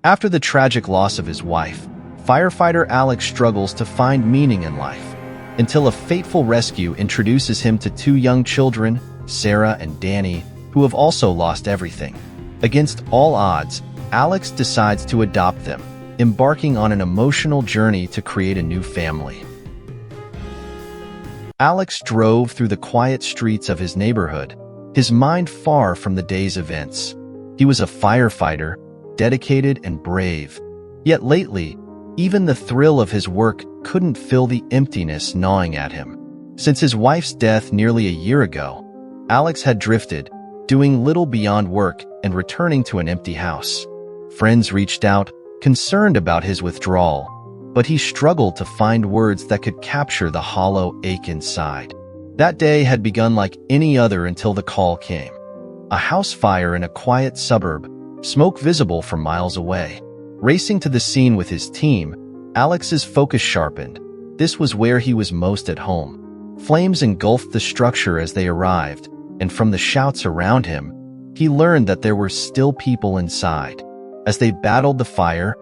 After the tragic loss of his wife, firefighter Alex struggles to find meaning in life, until a fateful rescue introduces him to two young children, Sarah and Danny, who have also lost everything. Against all odds, Alex decides to adopt them, embarking on an emotional journey to create a new family. Alex drove through the quiet streets of his neighborhood, his mind far from the day's events. He was a firefighter, dedicated and brave. Yet lately, even the thrill of his work couldn't fill the emptiness gnawing at him. Since his wife's death nearly a year ago, Alex had drifted, doing little beyond work and returning to an empty house. Friends reached out, concerned about his withdrawal, but he struggled to find words that could capture the hollow ache inside. That day had begun like any other until the call came. A house fire in a quiet suburb, smoke visible from miles away. Racing to the scene with his team, Alex's focus sharpened. This was where he was most at home. Flames engulfed the structure as they arrived, and from the shouts around him, he learned that there were still people inside. As they battled the fire,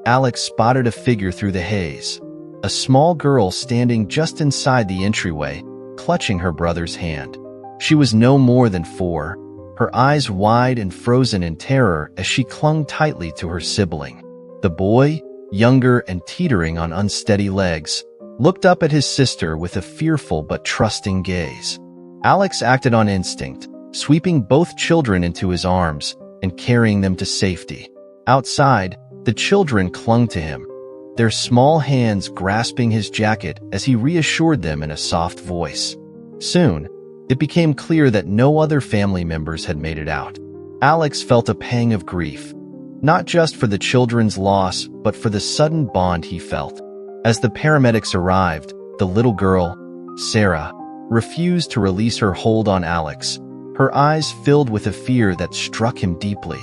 Alex spotted a figure through the haze. A small girl standing just inside the entryway, clutching her brother's hand. She was no more than 4, her eyes wide and frozen in terror as she clung tightly to her sibling. The boy, younger and teetering on unsteady legs, looked up at his sister with a fearful but trusting gaze. Alex acted on instinct, sweeping both children into his arms and carrying them to safety. Outside, the children clung to him, their small hands grasping his jacket as he reassured them in a soft voice. Soon, it became clear that no other family members had made it out. Alex felt a pang of grief, not just for the children's loss, but for the sudden bond he felt. As the paramedics arrived, the little girl, Sarah, refused to release her hold on Alex, her eyes filled with a fear that struck him deeply.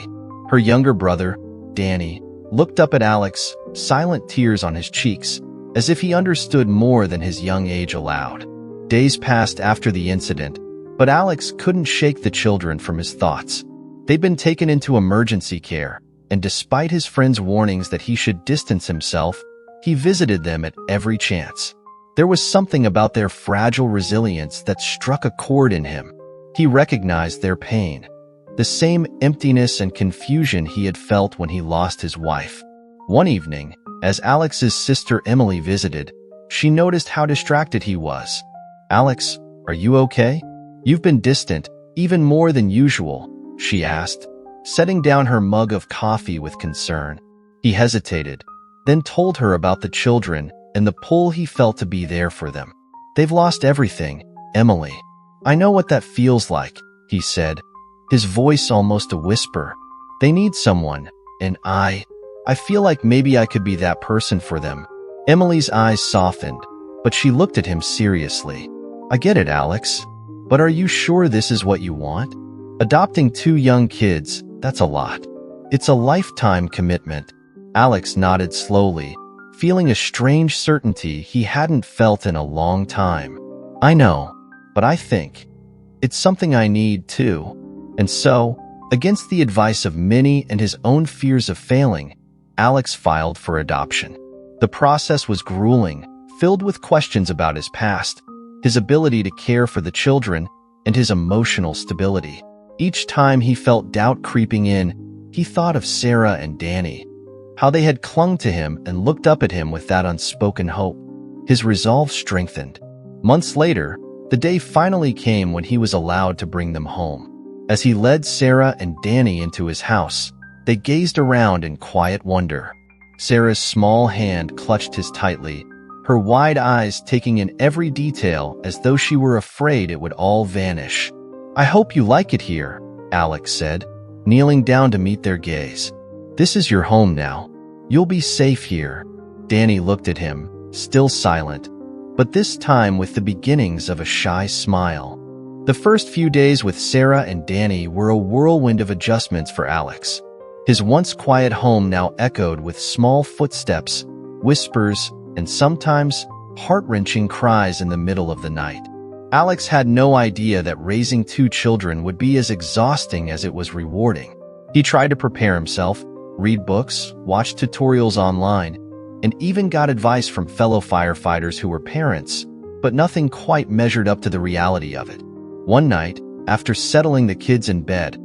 Her younger brother, Danny, looked up at Alex, silent tears on his cheeks, as if he understood more than his young age allowed. Days passed after the incident, but Alex couldn't shake the children from his thoughts. They'd been taken into emergency care, and despite his friends' warnings that he should distance himself, he visited them at every chance. There was something about their fragile resilience that struck a chord in him. He recognized their pain, the same emptiness and confusion he had felt when he lost his wife. One evening, as Alex's sister Emily visited, she noticed how distracted he was. "Alex, are you okay? You've been distant, even more than usual," she asked, setting down her mug of coffee with concern. He hesitated, then told her about the children and the pull he felt to be there for them. "They've lost everything, Emily. I know what that feels like," he said, his voice almost a whisper. "They need someone, and I feel like maybe I could be that person for them." Emily's eyes softened, but she looked at him seriously. "I get it, Alex. But are you sure this is what you want? Adopting 2 young kids, that's a lot. It's a lifetime commitment." Alex nodded slowly, feeling a strange certainty he hadn't felt in a long time. "I know, but I think it's something I need too." And so, against the advice of many and his own fears of failing, Alex filed for adoption. The process was grueling, filled with questions about his past, his ability to care for the children, and his emotional stability. Each time he felt doubt creeping in, he thought of Sarah and Danny, how they had clung to him and looked up at him with that unspoken hope. His resolve strengthened. Months later, the day finally came when he was allowed to bring them home. As he led Sarah and Danny into his house, they gazed around in quiet wonder. Sarah's small hand clutched his tightly, her wide eyes taking in every detail as though she were afraid it would all vanish. "I hope you like it here," Alex said, kneeling down to meet their gaze. "This is your home now. You'll be safe here." Danny looked at him, still silent, but this time with the beginnings of a shy smile. The first few days with Sarah and Danny were a whirlwind of adjustments for Alex. His once quiet home now echoed with small footsteps, whispers, and sometimes heart-wrenching cries in the middle of the night. Alex had no idea that raising 2 children would be as exhausting as it was rewarding. He tried to prepare himself, read books, watch tutorials online, and even got advice from fellow firefighters who were parents, but nothing quite measured up to the reality of it. One night, after settling the kids in bed,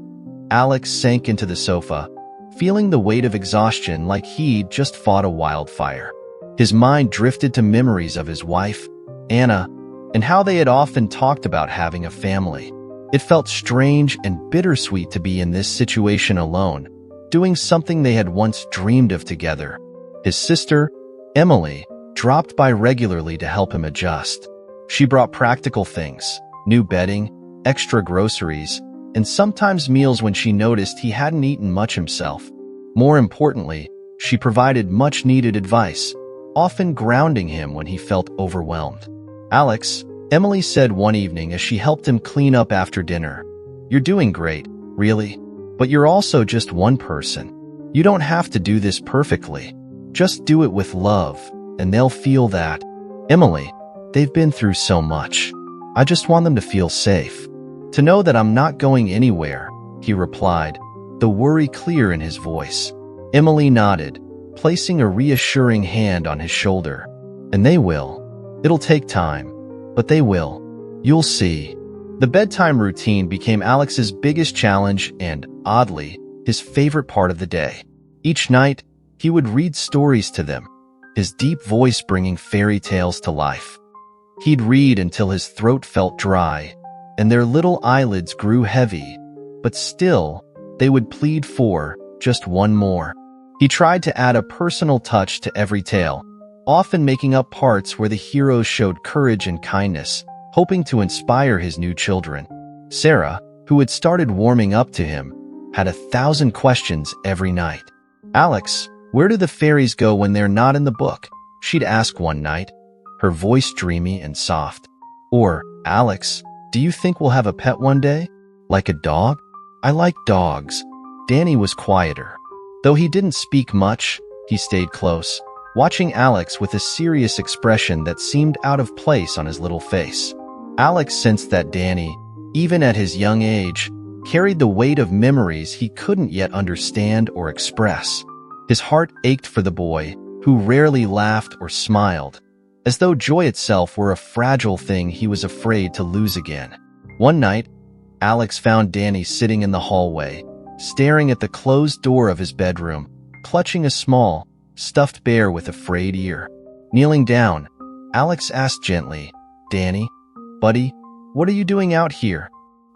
Alex sank into the sofa, feeling the weight of exhaustion like he'd just fought a wildfire. His mind drifted to memories of his wife, Anna, and how they had often talked about having a family. It felt strange and bittersweet to be in this situation alone, doing something they had once dreamed of together. His sister, Emily, dropped by regularly to help him adjust. She brought practical things, new bedding, extra groceries, and sometimes meals when she noticed he hadn't eaten much himself. More importantly, she provided much-needed advice, often grounding him when he felt overwhelmed. "Alex," Emily said one evening as she helped him clean up after dinner, "you're doing great, really. But you're also just one person. You don't have to do this perfectly. Just do it with love, and they'll feel that." "Emily, they've been through so much. I just want them to feel safe. To know that I'm not going anywhere," he replied, the worry clear in his voice. Emily nodded, placing a reassuring hand on his shoulder. "And they will. It'll take time, but they will. You'll see." The bedtime routine became Alex's biggest challenge and, oddly, his favorite part of the day. Each night, he would read stories to them, his deep voice bringing fairy tales to life. He'd read until his throat felt dry, and their little eyelids grew heavy, but still, they would plead for just one more. He tried to add a personal touch to every tale, often making up parts where the heroes showed courage and kindness, hoping to inspire his new children. Sarah, who had started warming up to him, had 1,000 questions every night. "Alex, where do the fairies go when they're not in the book?" she'd ask one night, her voice dreamy and soft. Or, "Alex, do you think we'll have a pet one day? Like a dog?" "I like dogs." Danny was quieter. Though he didn't speak much, he stayed close, watching Alex with a serious expression that seemed out of place on his little face. Alex sensed that Danny, even at his young age, carried the weight of memories he couldn't yet understand or express. His heart ached for the boy, who rarely laughed or smiled, as though joy itself were a fragile thing he was afraid to lose again. One night, Alex found Danny sitting in the hallway, staring at the closed door of his bedroom, clutching a small, stuffed bear with a frayed ear. Kneeling down, Alex asked gently, "Danny, buddy, what are you doing out here?"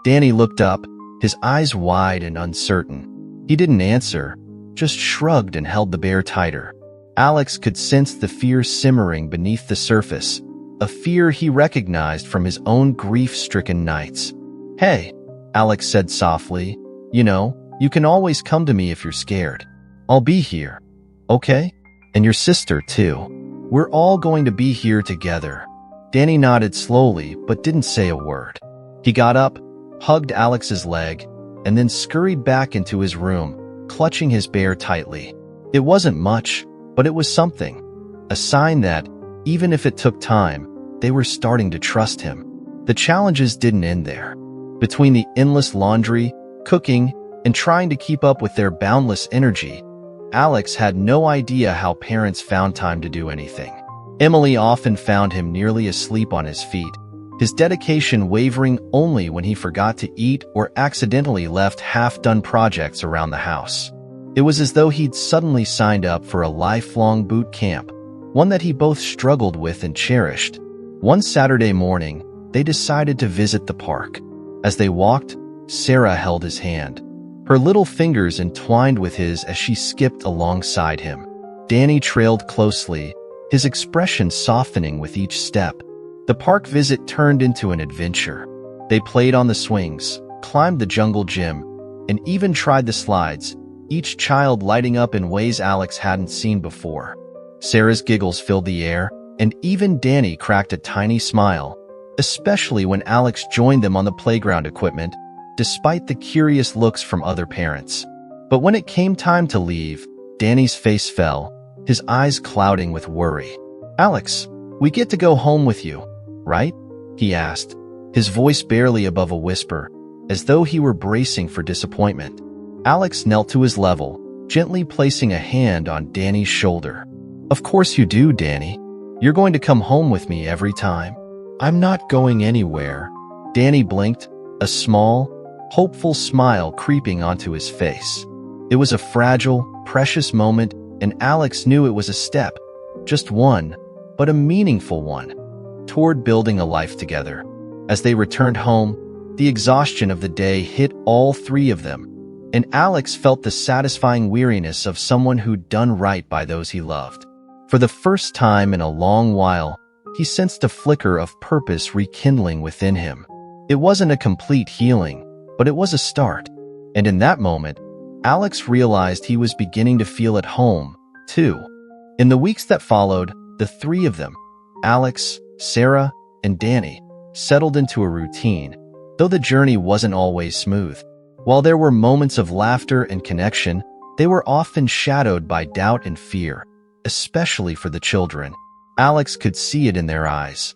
Danny looked up, his eyes wide and uncertain. He didn't answer, just shrugged and held the bear tighter. Alex could sense the fear simmering beneath the surface, a fear he recognized from his own grief-stricken nights. "Hey," Alex said softly, "you know, you can always come to me if you're scared. I'll be here, okay? And your sister, too. We're all going to be here together." Danny nodded slowly, but didn't say a word. He got up, hugged Alex's leg, and then scurried back into his room, clutching his bear tightly. It wasn't much, but it was something. A sign that, even if it took time, they were starting to trust him. The challenges didn't end there. Between the endless laundry, cooking, and trying to keep up with their boundless energy, Alex had no idea how parents found time to do anything. Emily often found him nearly asleep on his feet, his dedication wavering only when he forgot to eat or accidentally left half-done projects around the house. It was as though he'd suddenly signed up for a lifelong boot camp, one that he both struggled with and cherished. One Saturday morning, they decided to visit the park. As they walked, Sarah held his hand, her little fingers entwined with his as she skipped alongside him. Danny trailed closely, his expression softening with each step. The park visit turned into an adventure. They played on the swings, climbed the jungle gym, and even tried the slides, each child lighting up in ways Alex hadn't seen before. Sarah's giggles filled the air, and even Danny cracked a tiny smile, especially when Alex joined them on the playground equipment, despite the curious looks from other parents. But when it came time to leave, Danny's face fell, his eyes clouding with worry. "Alex, we get to go home with you, right?" he asked, his voice barely above a whisper, as though he were bracing for disappointment. Alex knelt to his level, gently placing a hand on Danny's shoulder. "Of course you do, Danny. You're going to come home with me every time." "I'm not going anywhere." Danny blinked, a small, hopeful smile creeping onto his face. It was a fragile, precious moment, and Alex knew it was a step, just one, but a meaningful one, toward building a life together. As they returned home, the exhaustion of the day hit all three of them, and Alex felt the satisfying weariness of someone who'd done right by those he loved. For the first time in a long while, he sensed a flicker of purpose rekindling within him. It wasn't a complete healing, but it was a start. And in that moment, Alex realized he was beginning to feel at home, too. In the weeks that followed, the three of them, Alex, Sarah, and Danny, settled into a routine, though the journey wasn't always smooth. While there were moments of laughter and connection, they were often shadowed by doubt and fear, especially for the children. Alex could see it in their eyes.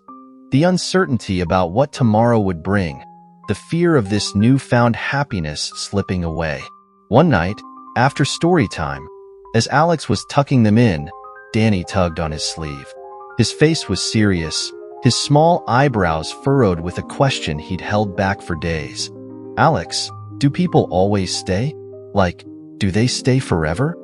The uncertainty about what tomorrow would bring, the fear of this newfound happiness slipping away. One night, after story time, as Alex was tucking them in, Danny tugged on his sleeve. His face was serious, his small eyebrows furrowed with a question he'd held back for days. "Alex, do people always stay? Like, do they stay forever?"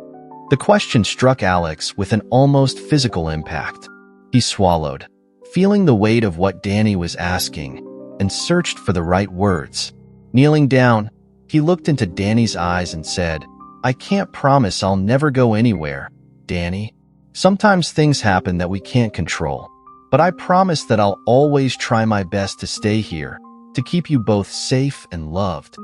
The question struck Alex with an almost physical impact. He swallowed, feeling the weight of what Danny was asking, and searched for the right words. Kneeling down, he looked into Danny's eyes and said, "I can't promise I'll never go anywhere, Danny. Sometimes things happen that we can't control, but I promise that I'll always try my best to stay here, to keep you both safe and loved."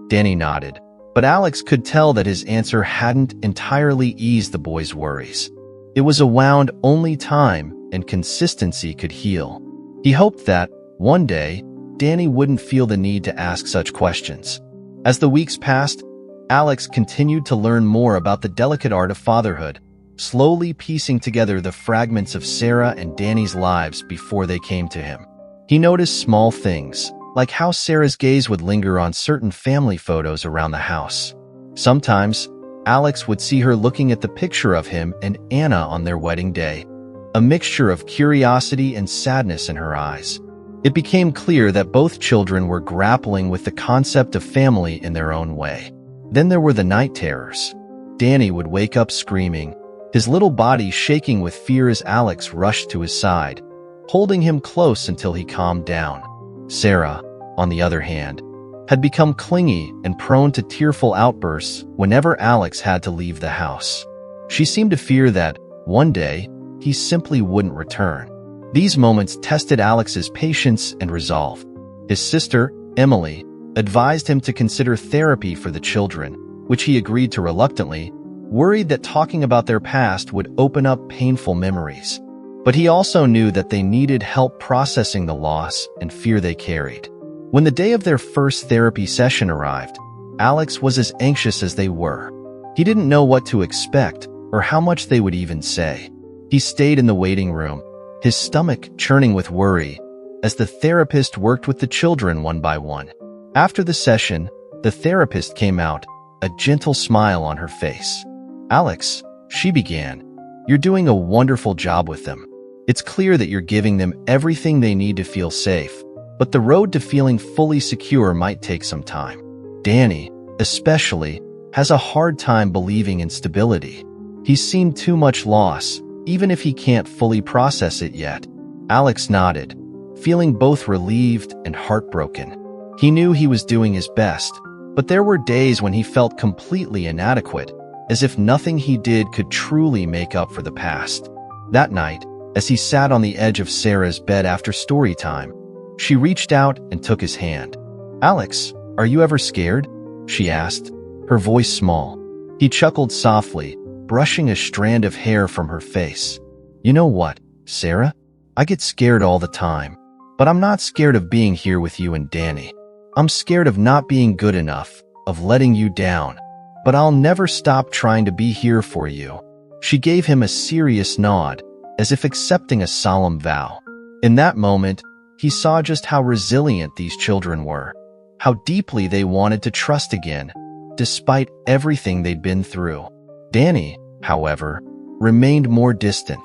Danny nodded, but Alex could tell that his answer hadn't entirely eased the boy's worries. It was a wound only time and consistency could heal. He hoped that, one day, Danny wouldn't feel the need to ask such questions. As the weeks passed, Alex continued to learn more about the delicate art of fatherhood, slowly piecing together the fragments of Sarah and Danny's lives before they came to him. He noticed small things, like how Sarah's gaze would linger on certain family photos around the house. Sometimes, Alex would see her looking at the picture of him and Anna on their wedding day, a mixture of curiosity and sadness in her eyes. It became clear that both children were grappling with the concept of family in their own way. Then there were the night terrors. Danny would wake up screaming, his little body shaking with fear as Alex rushed to his side, holding him close until he calmed down. Sarah, on the other hand, had become clingy and prone to tearful outbursts whenever Alex had to leave the house. She seemed to fear that, one day, he simply wouldn't return. These moments tested Alex's patience and resolve. His sister, Emily, advised him to consider therapy for the children, which he agreed to reluctantly, worried that talking about their past would open up painful memories. But he also knew that they needed help processing the loss and fear they carried. When the day of their first therapy session arrived, Alex was as anxious as they were. He didn't know what to expect or how much they would even say. He stayed in the waiting room, his stomach churning with worry, as the therapist worked with the children one by one. After the session, the therapist came out, a gentle smile on her face. "Alex," she began, "you're doing a wonderful job with them. It's clear that you're giving them everything they need to feel safe, but the road to feeling fully secure might take some time. Danny, especially, has a hard time believing in stability. He's seen too much loss, even if he can't fully process it yet." Alex nodded, feeling both relieved and heartbroken. He knew he was doing his best, but there were days when he felt completely inadequate, as if nothing he did could truly make up for the past. That night, as he sat on the edge of Sarah's bed after story time, she reached out and took his hand. "Alex, are you ever scared?" she asked, her voice small. He chuckled softly, brushing a strand of hair from her face. "You know what, Sarah? I get scared all the time, but I'm not scared of being here with you and Danny. I'm scared of not being good enough, of letting you down, but I'll never stop trying to be here for you." She gave him a serious nod, as if accepting a solemn vow. In that moment, he saw just how resilient these children were, how deeply they wanted to trust again, despite everything they'd been through. Danny, however, remained more distant.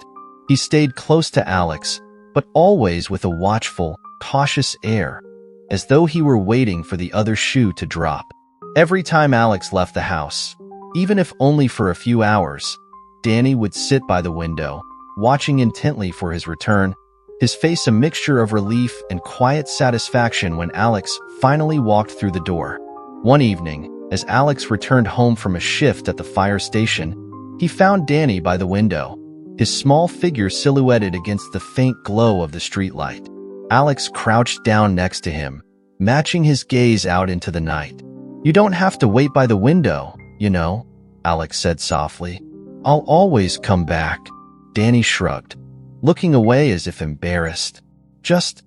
He stayed close to Alex, but always with a watchful, cautious air, as though he were waiting for the other shoe to drop. Every time Alex left the house, even if only for a few hours, Danny would sit by the window, watching intently for his return, his face a mixture of relief and quiet satisfaction when Alex finally walked through the door. One evening, as Alex returned home from a shift at the fire station, he found Danny by the window, his small figure silhouetted against the faint glow of the streetlight. Alex crouched down next to him, matching his gaze out into the night. "You don't have to wait by the window, you know," Alex said softly. "I'll always come back." Danny shrugged, looking away as if embarrassed. Just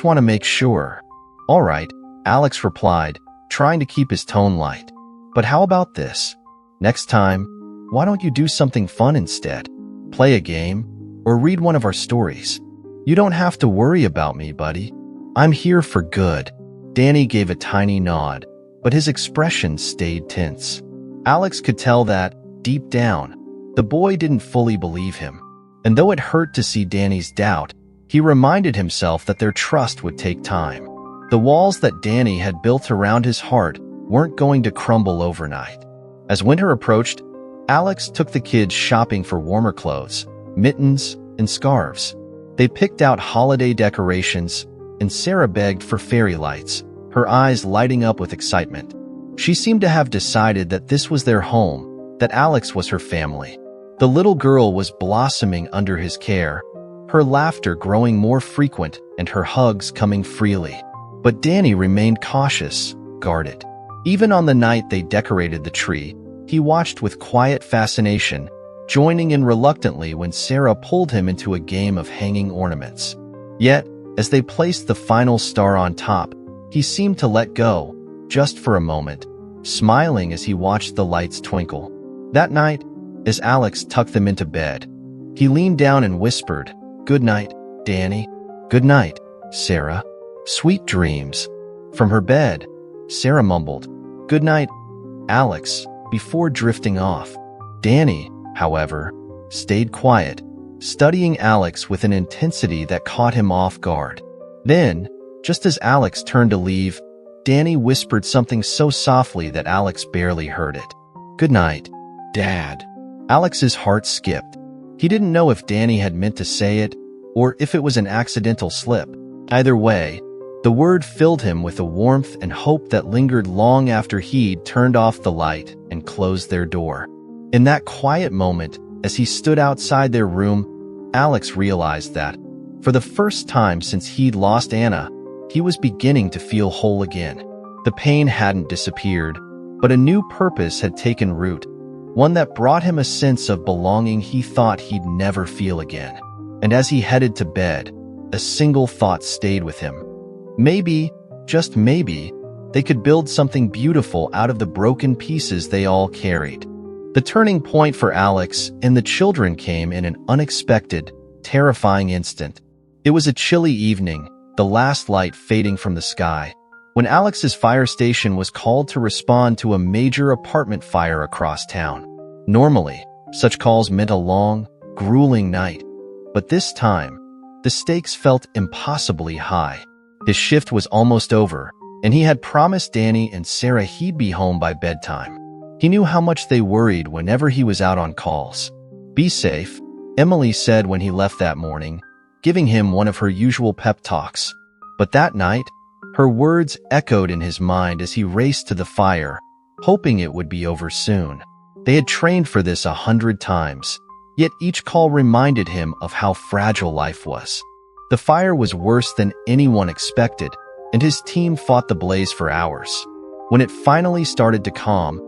want to make sure." "All right," Alex replied, trying to keep his tone light. "But how about this? Next time, why don't you do something fun instead? Play a game, or read one of our stories. You don't have to worry about me, buddy. I'm here for good." Danny gave a tiny nod, but his expression stayed tense. Alex could tell that, deep down, the boy didn't fully believe him. And though it hurt to see Danny's doubt, he reminded himself that their trust would take time. The walls that Danny had built around his heart weren't going to crumble overnight. As winter approached, Alex took the kids shopping for warmer clothes, mittens, and scarves. They picked out holiday decorations, and Sarah begged for fairy lights, her eyes lighting up with excitement. She seemed to have decided that this was their home, that Alex was her family. The little girl was blossoming under his care, her laughter growing more frequent and her hugs coming freely. But Danny remained cautious, guarded. Even on the night they decorated the tree, he watched with quiet fascination, joining in reluctantly when Sarah pulled him into a game of hanging ornaments. Yet, as they placed the final star on top, he seemed to let go, just for a moment, smiling as he watched the lights twinkle. That night, as Alex tucked them into bed, he leaned down and whispered, "Good night, Danny." "Good night, Sarah. Sweet dreams." From her bed, Sarah mumbled, "Good night, Alex," before drifting off. Danny, however, stayed quiet, studying Alex with an intensity that caught him off guard. Then, just as Alex turned to leave, Danny whispered something so softly that Alex barely heard it. "Good night, Dad." Alex's heart skipped. He didn't know if Danny had meant to say it, or if it was an accidental slip. Either way, the word filled him with a warmth and hope that lingered long after he'd turned off the light and closed their door. In that quiet moment, as he stood outside their room, Alex realized that, for the first time since he'd lost Anna, he was beginning to feel whole again. The pain hadn't disappeared, but a new purpose had taken root, one that brought him a sense of belonging he thought he'd never feel again. And as he headed to bed, a single thought stayed with him. Maybe, just maybe, they could build something beautiful out of the broken pieces they all carried. The turning point for Alex and the children came in an unexpected, terrifying instant. It was a chilly evening, the last light fading from the sky, when Alex's fire station was called to respond to a major apartment fire across town. Normally, such calls meant a long, grueling night, but this time, the stakes felt impossibly high. His shift was almost over, and he had promised Danny and Sarah he'd be home by bedtime. He knew how much they worried whenever he was out on calls. "Be safe," Emily said when he left that morning, giving him one of her usual pep talks. But that night, her words echoed in his mind as he raced to the fire, hoping it would be over soon. They had trained for this 100 times, yet each call reminded him of how fragile life was. The fire was worse than anyone expected, and his team fought the blaze for hours. When it finally started to calm,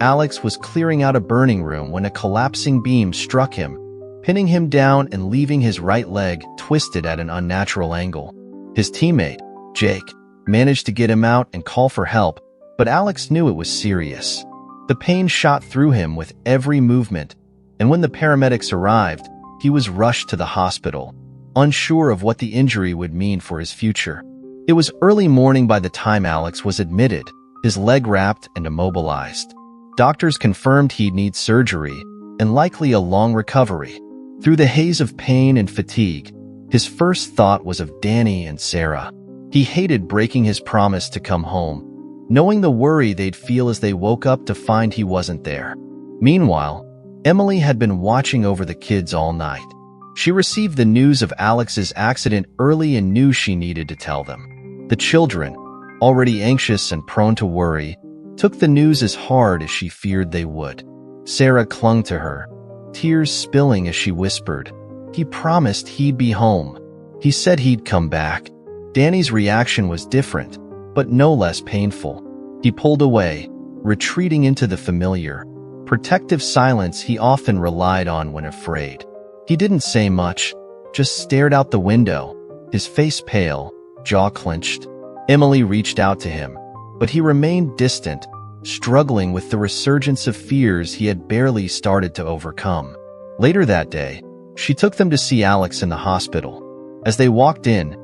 Alex was clearing out a burning room when a collapsing beam struck him, pinning him down and leaving his right leg twisted at an unnatural angle. His teammate, Jake, managed to get him out and call for help, but Alex knew it was serious. The pain shot through him with every movement, and when the paramedics arrived, he was rushed to the hospital, unsure of what the injury would mean for his future. It was early morning by the time Alex was admitted, his leg wrapped and immobilized. Doctors confirmed he'd need surgery and likely a long recovery. Through the haze of pain and fatigue, his first thought was of Danny and Sarah. He hated breaking his promise to come home, knowing the worry they'd feel as they woke up to find he wasn't there. Meanwhile, Emily had been watching over the kids all night. She received the news of Alex's accident early and knew she needed to tell them. The children, already anxious and prone to worry, took the news as hard as she feared they would. Sarah clung to her, tears spilling as she whispered, "He promised he'd be home. He said he'd come back." Danny's reaction was different, but no less painful. He pulled away, retreating into the familiar, protective silence he often relied on when afraid. He didn't say much, just stared out the window, his face pale, jaw clenched. Emily reached out to him, but he remained distant, struggling with the resurgence of fears he had barely started to overcome. Later that day, she took them to see Alex in the hospital. As they walked in,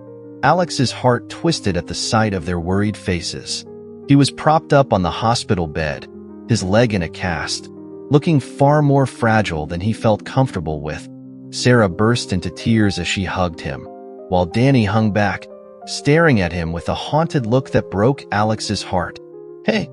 Alex's heart twisted at the sight of their worried faces. He was propped up on the hospital bed, his leg in a cast, looking far more fragile than he felt comfortable with. Sarah burst into tears as she hugged him, while Danny hung back, staring at him with a haunted look that broke Alex's heart. "Hey,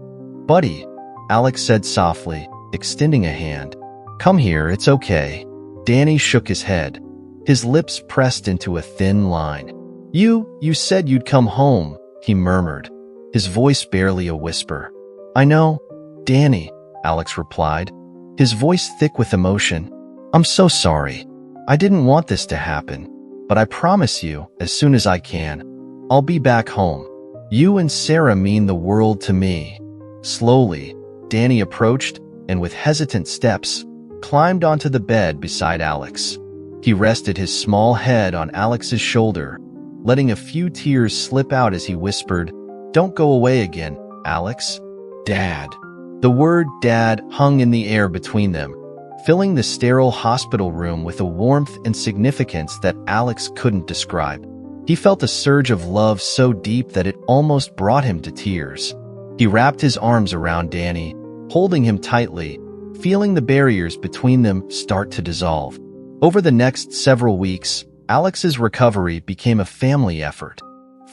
buddy," Alex said softly, extending a hand. "Come here, it's okay." Danny shook his head, his lips pressed into a thin line. You said you'd come home," he murmured, his voice barely a whisper. "I know, Danny," Alex replied, his voice thick with emotion. "I'm so sorry. I didn't want this to happen, but I promise you, as soon as I can, I'll be back home. You and Sarah mean the world to me." Slowly, Danny approached and with hesitant steps, climbed onto the bed beside Alex. He rested his small head on Alex's shoulder, letting a few tears slip out as he whispered, "Don't go away again, Alex." "Dad." The word "Dad" hung in the air between them, filling the sterile hospital room with a warmth and significance that Alex couldn't describe. He felt a surge of love so deep that it almost brought him to tears. He wrapped his arms around Danny, holding him tightly, feeling the barriers between them start to dissolve. Over the next several weeks, Alex's recovery became a family effort.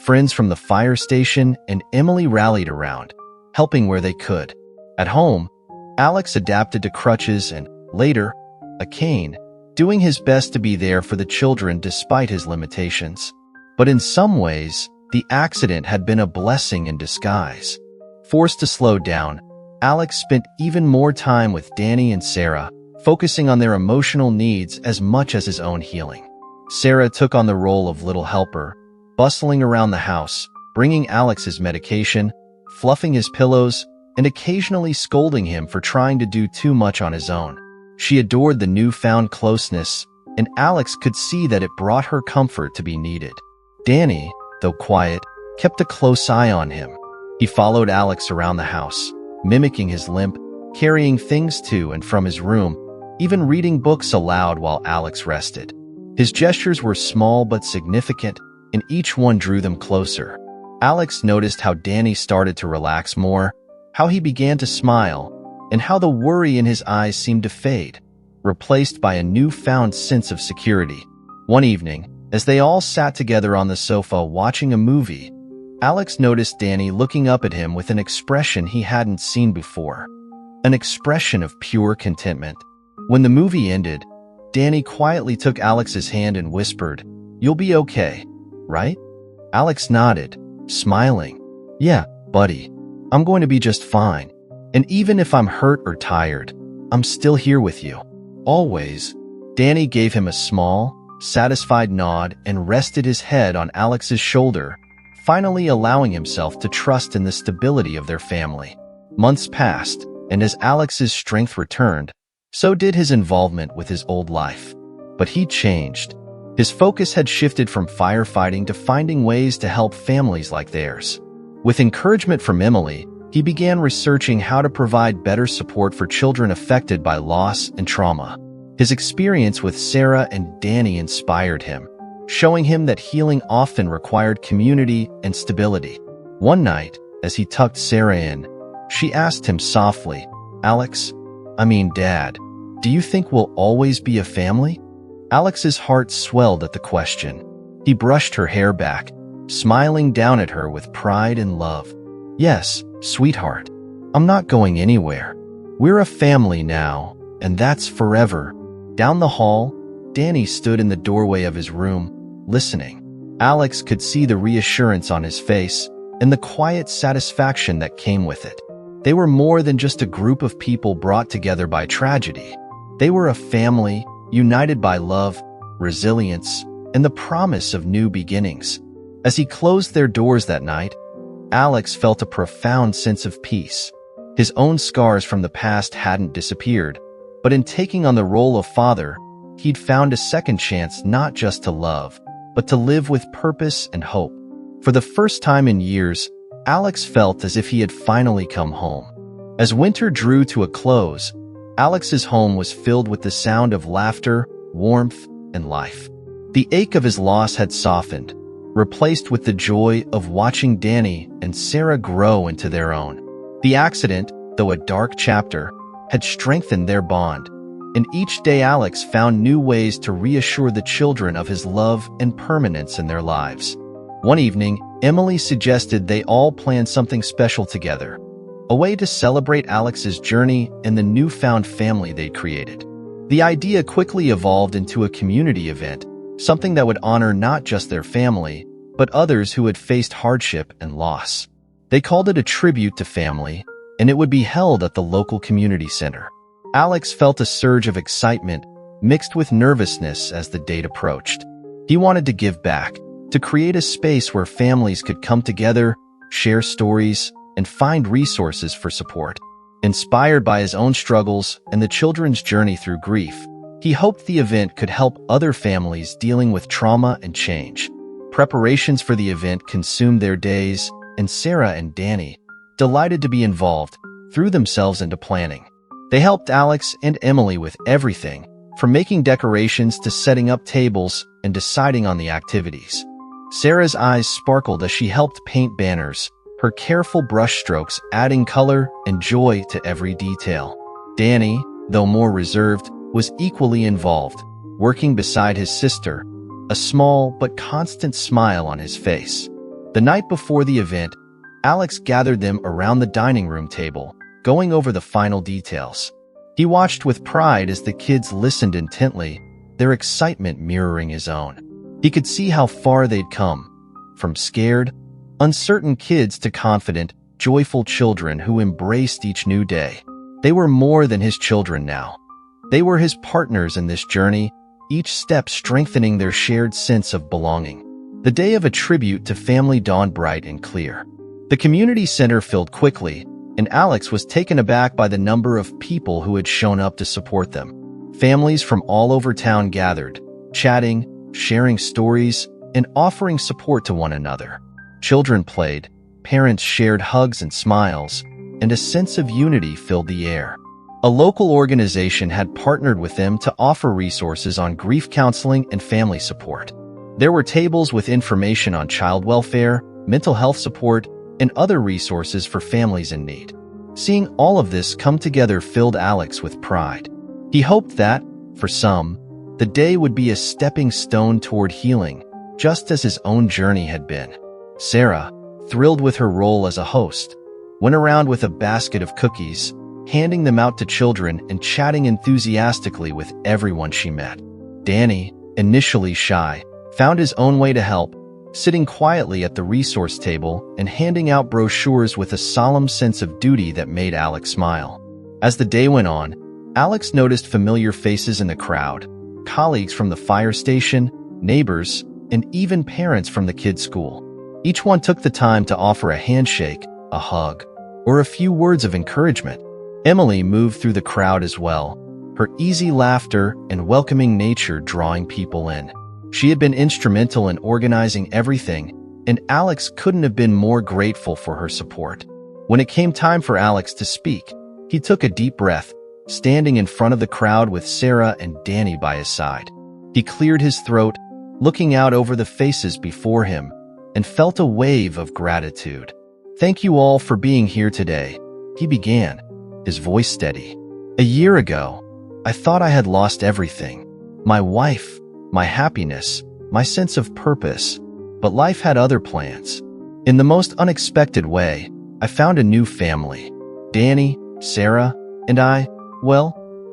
Friends from the fire station and Emily rallied around, helping where they could. At home, Alex adapted to crutches and, later, a cane, doing his best to be there for the children despite his limitations. But in some ways, the accident had been a blessing in disguise. Forced to slow down, Alex spent even more time with Danny and Sarah, focusing on their emotional needs as much as his own healing. Sarah took on the role of little helper, bustling around the house, bringing Alex his medication, fluffing his pillows, and occasionally scolding him for trying to do too much on his own. She adored the newfound closeness, and Alex could see that it brought her comfort to be needed. Danny, though quiet, kept a close eye on him. He followed Alex around the house, mimicking his limp, carrying things to and from his room, even reading books aloud while Alex rested. His gestures were small but significant, and each one drew them closer. Alex noticed how Danny started to relax more, how he began to smile, and how the worry in his eyes seemed to fade, replaced by a newfound sense of security. One evening, as they all sat together on the sofa watching a movie, Alex noticed Danny looking up at him with an expression he hadn't seen before, an expression of pure contentment. When the movie ended, Danny quietly took Alex's hand and whispered, "You'll be okay, right?" Alex nodded, smiling. "Yeah, buddy, I'm going to be just fine. And even if I'm hurt or tired, I'm still here with you. Always." Danny gave him a small, satisfied nod and rested his head on Alex's shoulder, finally allowing himself to trust in the stability of their family. Months passed, and as Alex's strength returned, so did his involvement with his old life. But he changed. His focus had shifted from firefighting to finding ways to help families like theirs. With encouragement from Emily, he began researching how to provide better support for children affected by loss and trauma. His experience with Sarah and Danny inspired him, showing him that healing often required community and stability. One night, as he tucked Sarah in, she asked him softly, Alex, Dad, do you think we'll always be a family? Alex's heart swelled at the question. He brushed her hair back, smiling down at her with pride and love. Yes, sweetheart, I'm not going anywhere. We're a family now, and that's forever. Down the hall, Danny stood in the doorway of his room, listening. Alex could see the reassurance on his face and the quiet satisfaction that came with it. They were more than just a group of people brought together by tragedy. They were a family, united by love, resilience, and the promise of new beginnings. As he closed their doors that night, Alex felt a profound sense of peace. His own scars from the past hadn't disappeared, but in taking on the role of father, he'd found a second chance not just to love, but to live with purpose and hope. For the first time in years, Alex felt as if he had finally come home. As winter drew to a close, Alex's home was filled with the sound of laughter, warmth, and life. The ache of his loss had softened, replaced with the joy of watching Danny and Sarah grow into their own. The accident, though a dark chapter, had strengthened their bond, and each day Alex found new ways to reassure the children of his love and permanence in their lives. One evening, Emily suggested they all plan something special together, a way to celebrate Alex's journey and the newfound family they'd created. The idea quickly evolved into a community event, something that would honor not just their family, but others who had faced hardship and loss. They called it a tribute to family, and it would be held at the local community center. Alex felt a surge of excitement mixed with nervousness as the date approached. He wanted to give back, to create a space where families could come together, share stories, and find resources for support. Inspired by his own struggles and the children's journey through grief, he hoped the event could help other families dealing with trauma and change. Preparations for the event consumed their days, and Sarah and Danny, delighted to be involved, threw themselves into planning. They helped Alex and Emily with everything, from making decorations to setting up tables and deciding on the activities. Sarah's eyes sparkled as she helped paint banners, her careful brushstrokes adding color and joy to every detail. Danny, though more reserved, was equally involved, working beside his sister, a small but constant smile on his face. The night before the event, Alex gathered them around the dining room table, going over the final details. He watched with pride as the kids listened intently, their excitement mirroring his own. He could see how far they'd come, from scared, uncertain kids to confident, joyful children who embraced each new day. They were more than his children now. They were his partners in this journey, each step strengthening their shared sense of belonging. The day of a tribute to family dawned bright and clear. The community center filled quickly, and Alex was taken aback by the number of people who had shown up to support them. Families from all over town gathered, chatting, sharing stories, and offering support to one another. Children played, parents shared hugs and smiles, and a sense of unity filled the air. A local organization had partnered with them to offer resources on grief counseling and family support. There were tables with information on child welfare, mental health support, and other resources for families in need. Seeing all of this come together filled Alex with pride. He hoped that, for some, the day would be a stepping stone toward healing, just as his own journey had been. Sarah, thrilled with her role as a host, went around with a basket of cookies, handing them out to children and chatting enthusiastically with everyone she met. Danny, initially shy, found his own way to help, sitting quietly at the resource table and handing out brochures with a solemn sense of duty that made Alex smile. As the day went on, Alex noticed familiar faces in the crowd, colleagues from the fire station, neighbors, and even parents from the kids' school. Each one took the time to offer a handshake, a hug, or a few words of encouragement. Emily moved through the crowd as well, her easy laughter and welcoming nature drawing people in. She had been instrumental in organizing everything, and Alex couldn't have been more grateful for her support. When it came time for Alex to speak, he took a deep breath, standing in front of the crowd with Sarah and Danny by his side. He cleared his throat, looking out over the faces before him, and felt a wave of gratitude. "Thank you all for being here today," he began, his voice steady. "A year ago, I thought I had lost everything. My wife, my happiness, my sense of purpose. But life had other plans. In the most unexpected way, I found a new family. Danny, Sarah, and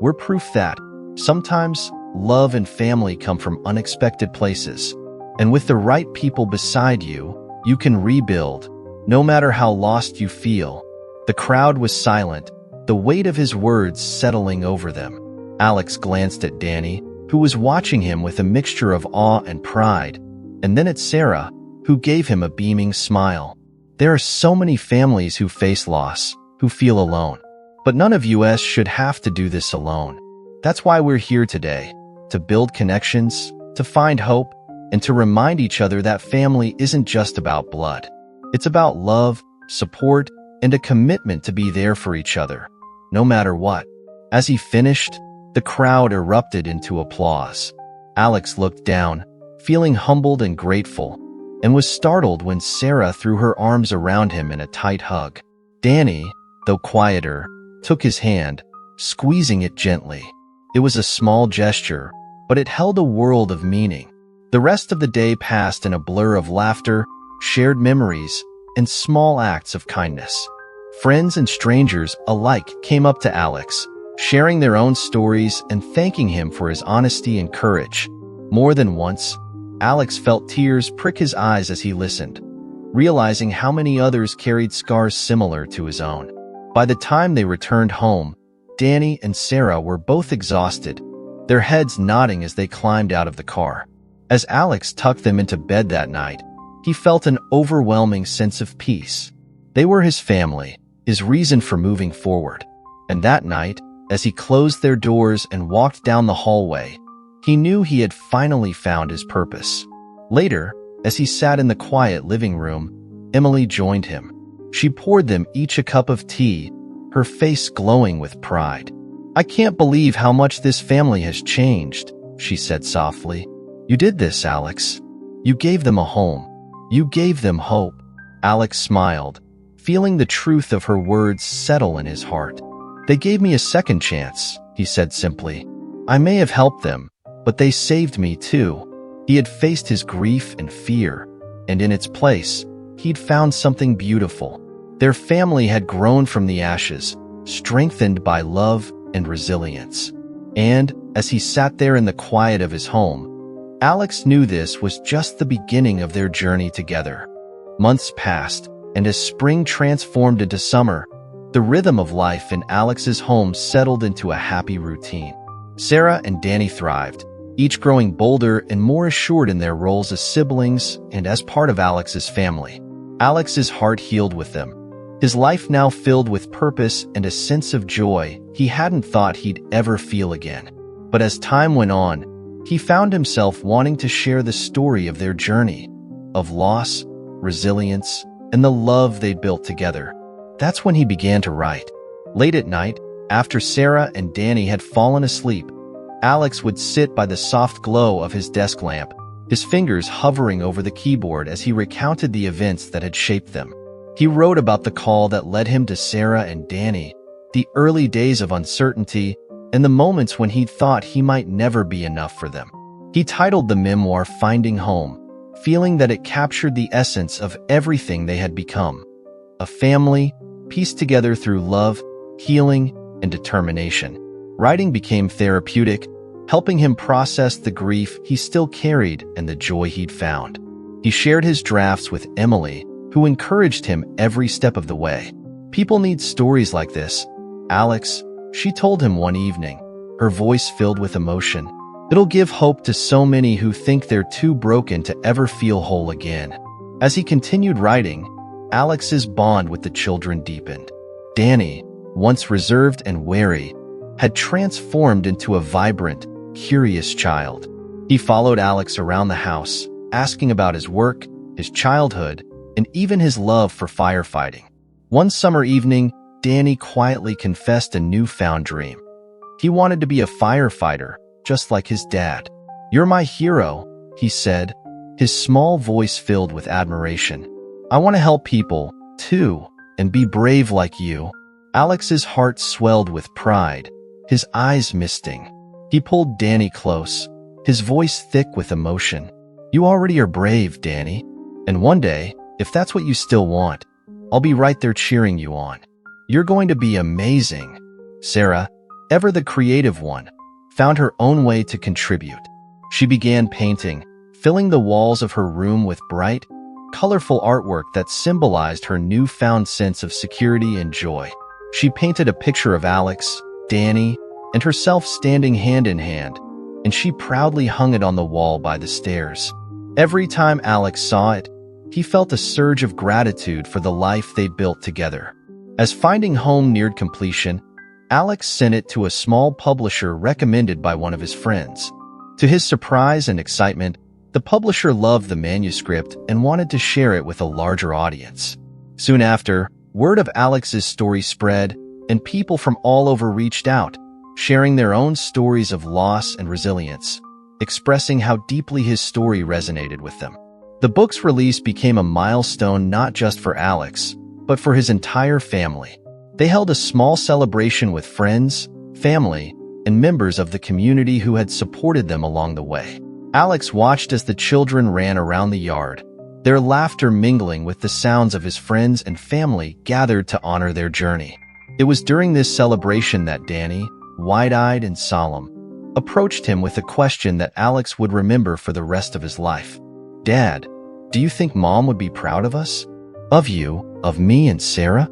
we're proof that sometimes love and family come from unexpected places. And with the right people beside you, you can rebuild, no matter how lost you feel." The crowd was silent, the weight of his words settling over them. Alex glanced at Danny, who was watching him with a mixture of awe and pride, and then at Sarah, who gave him a beaming smile. There are so many families who face loss, who feel alone. But none of us should have to do this alone. That's why we're here today, to build connections, to find hope, and to remind each other that family isn't just about blood. It's about love, support, and a commitment to be there for each other, no matter what. As he finished, the crowd erupted into applause. Alex looked down, feeling humbled and grateful, and was startled when Sarah threw her arms around him in a tight hug. Danny, though quieter, took his hand, squeezing it gently. It was a small gesture, but it held a world of meaning. The rest of the day passed in a blur of laughter, shared memories, and small acts of kindness. Friends and strangers alike came up to Alex, sharing their own stories and thanking him for his honesty and courage. More than once, Alex felt tears prick his eyes as he listened, realizing how many others carried scars similar to his own. By the time they returned home, Danny and Sarah were both exhausted, their heads nodding as they climbed out of the car. As Alex tucked them into bed that night, he felt an overwhelming sense of peace. They were his family, his reason for moving forward. And that night, as he closed their doors and walked down the hallway, he knew he had finally found his purpose. Later, as he sat in the quiet living room, Emily joined him. She poured them each a cup of tea, her face glowing with pride. "I can't believe how much this family has changed," she said softly. "You did this, Alex. You gave them a home. You gave them hope." Alex smiled, feeling the truth of her words settle in his heart. "They gave me a second chance," he said simply. "I may have helped them, but they saved me too." He had faced his grief and fear, and in its place, he'd found something beautiful. Their family had grown from the ashes, strengthened by love and resilience. And, as he sat there in the quiet of his home, Alex knew this was just the beginning of their journey together. Months passed, and as spring transformed into summer, the rhythm of life in Alex's home settled into a happy routine. Sarah and Danny thrived, each growing bolder and more assured in their roles as siblings and as part of Alex's family. Alex's heart healed with them, his life now filled with purpose and a sense of joy he hadn't thought he'd ever feel again. But as time went on, he found himself wanting to share the story of their journey, of loss, resilience, and the love they'd built together. That's when he began to write. Late at night, after Sarah and Danny had fallen asleep, Alex would sit by the soft glow of his desk lamp, his fingers hovering over the keyboard as he recounted the events that had shaped them. He wrote about the call that led him to Sarah and Danny, the early days of uncertainty, and the moments when he thought he might never be enough for them. He titled the memoir Finding Home, feeling that it captured the essence of everything they had become. A family, pieced together through love, healing, and determination. Writing became therapeutic, helping him process the grief he still carried and the joy he'd found. He shared his drafts with Emily, who encouraged him every step of the way. "People need stories like this, Alex," she told him one evening, her voice filled with emotion. "It'll give hope to so many who think they're too broken to ever feel whole again." As he continued writing, Alex's bond with the children deepened. Danny, once reserved and wary, had transformed into a vibrant, curious child. He followed Alex around the house, asking about his work, his childhood, and even his love for firefighting. One summer evening, Danny quietly confessed a newfound dream. He wanted to be a firefighter, just like his dad. "You're my hero," he said, his small voice filled with admiration. "I want to help people, too, and be brave like you." Alex's heart swelled with pride, his eyes misting. He pulled Danny close, his voice thick with emotion. "You already are brave, Danny. And one day, if that's what you still want, I'll be right there cheering you on. You're going to be amazing." Sarah, ever the creative one, found her own way to contribute. She began painting, filling the walls of her room with bright, colorful artwork that symbolized her newfound sense of security and joy. She painted a picture of Alex, Danny, and herself standing hand in hand, and she proudly hung it on the wall by the stairs. Every time Alex saw it, he felt a surge of gratitude for the life they built together. As Finding Home neared completion, Alex sent it to a small publisher recommended by one of his friends. To his surprise and excitement, the publisher loved the manuscript and wanted to share it with a larger audience. Soon after, word of Alex's story spread, and people from all over reached out, sharing their own stories of loss and resilience, expressing how deeply his story resonated with them. The book's release became a milestone not just for Alex, but for his entire family. They held a small celebration with friends, family, and members of the community who had supported them along the way. Alex watched as the children ran around the yard, their laughter mingling with the sounds of his friends and family gathered to honor their journey. It was during this celebration that Danny, wide-eyed and solemn, approached him with a question that Alex would remember for the rest of his life. "Dad, do you think Mom would be proud of us? Of you, of me and Sarah?"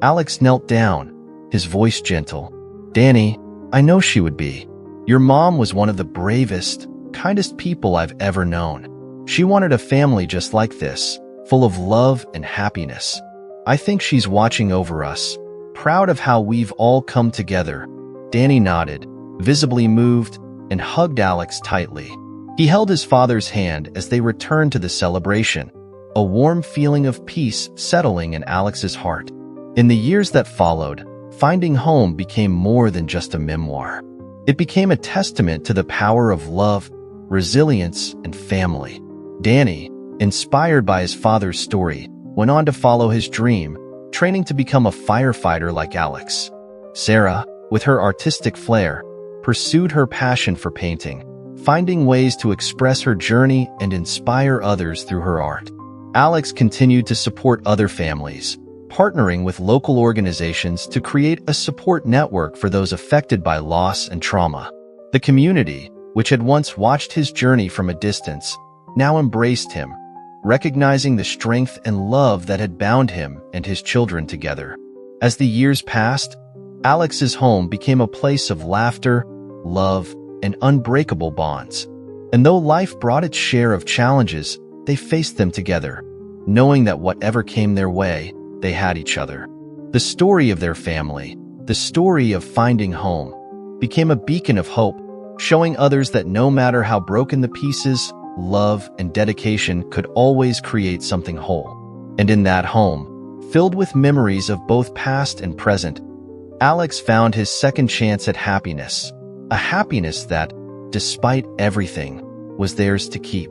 Alex knelt down, his voice gentle. "Danny, I know she would be. Your mom was one of the bravest, kindest people I've ever known. She wanted a family just like this, full of love and happiness. I think she's watching over us, proud of how we've all come together." Danny nodded, visibly moved, and hugged Alex tightly. He held his father's hand as they returned to the celebration, a warm feeling of peace settling in Alex's heart. In the years that followed, Finding Home became more than just a memoir. It became a testament to the power of love, resilience, and family. Danny, inspired by his father's story, went on to follow his dream, training to become a firefighter like Alex. Sarah, with her artistic flair, pursued her passion for painting, finding ways to express her journey and inspire others through her art. Alex continued to support other families, partnering with local organizations to create a support network for those affected by loss and trauma. The community, which had once watched his journey from a distance, now embraced him, recognizing the strength and love that had bound him and his children together. As the years passed, Alex's home became a place of laughter, love, and unbreakable bonds. And though life brought its share of challenges, they faced them together, knowing that whatever came their way, they had each other. The story of their family, the story of Finding Home, became a beacon of hope, showing others that no matter how broken the pieces, love and dedication could always create something whole. And in that home, filled with memories of both past and present, Alex found his second chance at happiness, a happiness that, despite everything, was theirs to keep.